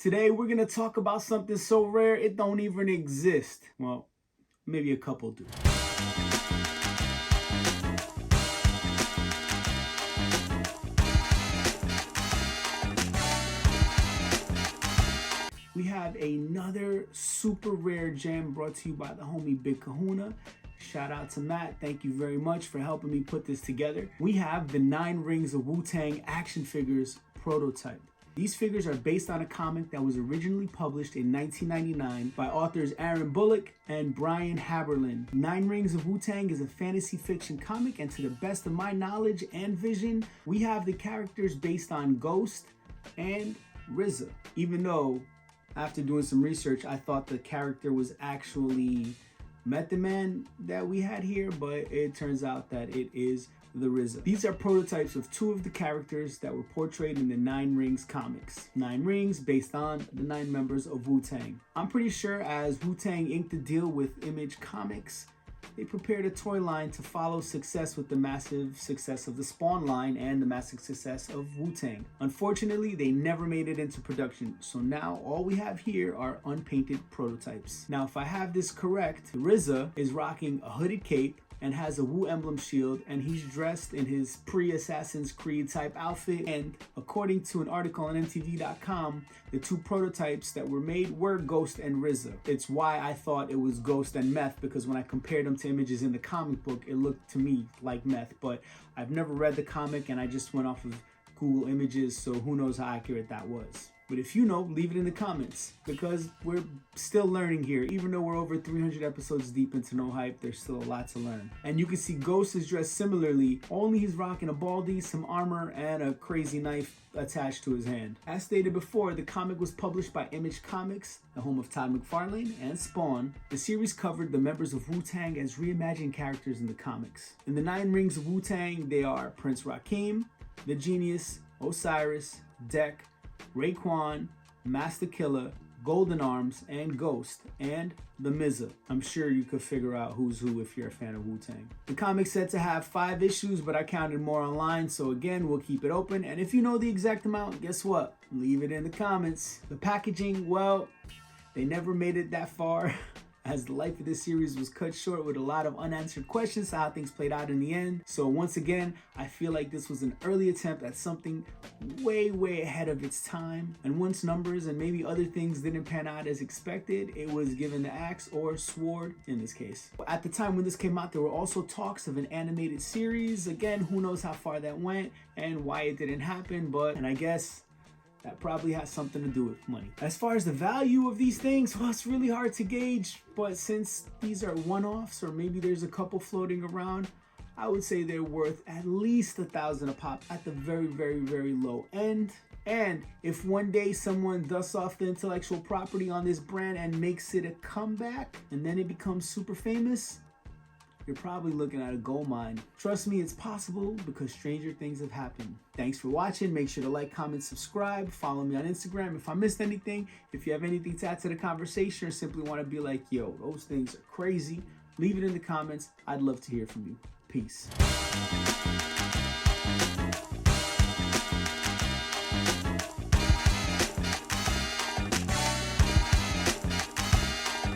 Today we're gonna talk about something so rare it don't even exist. Well, maybe a couple do. We have another super rare gem brought to you by the homie Big Kahuna. Shout out to Matt. Thank you very much for helping me put this together. We have the 9 Rings of Wu-tang action figures prototype. These figures are based on a comic that was originally published in 1999 by authors Aaron Bullock and Brian Haberlin. 9 Rings of Wu-tang is a fantasy fiction comic, and to the best of my knowledge and vision, we have the characters based on Ghost and RZA. Even though, after doing some research, I thought the character was actually Method Man that we had here, but it turns out that it is the RZA. These are prototypes of 2 of the characters that were portrayed in the 9 Rings comics. 9 Rings based on the 9 members of Wu-Tang. I'm pretty sure as Wu-Tang inked a deal with Image Comics, they prepared a toy line to follow success with the massive success of the Spawn line and the massive success of Wu-Tang. Unfortunately, they never made it into production, so now all we have here are unpainted prototypes. Now, if I have this correct, RZA is rocking a hooded cape and has a Wu emblem shield, and he's dressed in his pre-Assassin's Creed type outfit. And according to an article on MTV.com, the 2 prototypes that were made were Ghost and RZA. It's why I thought it was Ghost and Meth, because when I compared them to images in the comic book, it looked to me like Meth. But I've never read the comic and I just went off of Google Images, so who knows how accurate that was. But if you know, leave it in the comments, because we're still learning here. Even though we're over 300 episodes deep into No Hype, there's still a lot to learn. And you can see Ghost is dressed similarly, only he's rocking a baldy, some armor, and a crazy knife attached to his hand. As stated before, the comic was published by Image Comics, the home of Todd McFarlane and Spawn. The series covered the members of Wu-Tang as reimagined characters in the comics. In the 9 Rings of Wu-Tang, they are Prince Rakim, The Genius, Osiris, Deck, Raekwon, Master Killer, Golden Arms, and Ghost, and the MZA. I'm sure you could figure out who's who if you're a fan of Wu-Tang. The comic's said to have 5 issues, but I counted more online, so again, we'll keep it open. And if you know the exact amount, guess what? Leave it in the comments. The packaging, well, they never made it that far, as the life of this series was cut short with a lot of unanswered questions to how things played out in the end. So once again, I feel like this was an early attempt at something way ahead of its time. And once numbers and maybe other things didn't pan out as expected, it was given the axe, or sword in this case. At the time when this came out, there were also talks of an animated series. Again, who knows how far that went and why it didn't happen, and I guess that probably has something to do with money. As far as the value of these things, well, it's really hard to gauge, but since these are one-offs, or maybe there's a couple floating around, I would say they're worth at least $1,000 a pop at the very low end. And if one day someone dusts off the intellectual property on this brand and makes it a comeback, and then it becomes super famous, you're probably looking at a gold mine. Trust me, it's possible, because stranger things have happened. Thanks for watching. Make sure to like, comment, subscribe. Follow me on Instagram. If I missed anything, if you have anything to add to the conversation, or simply want to be like, yo, those things are crazy, leave it in the comments. I'd love to hear from you. Peace.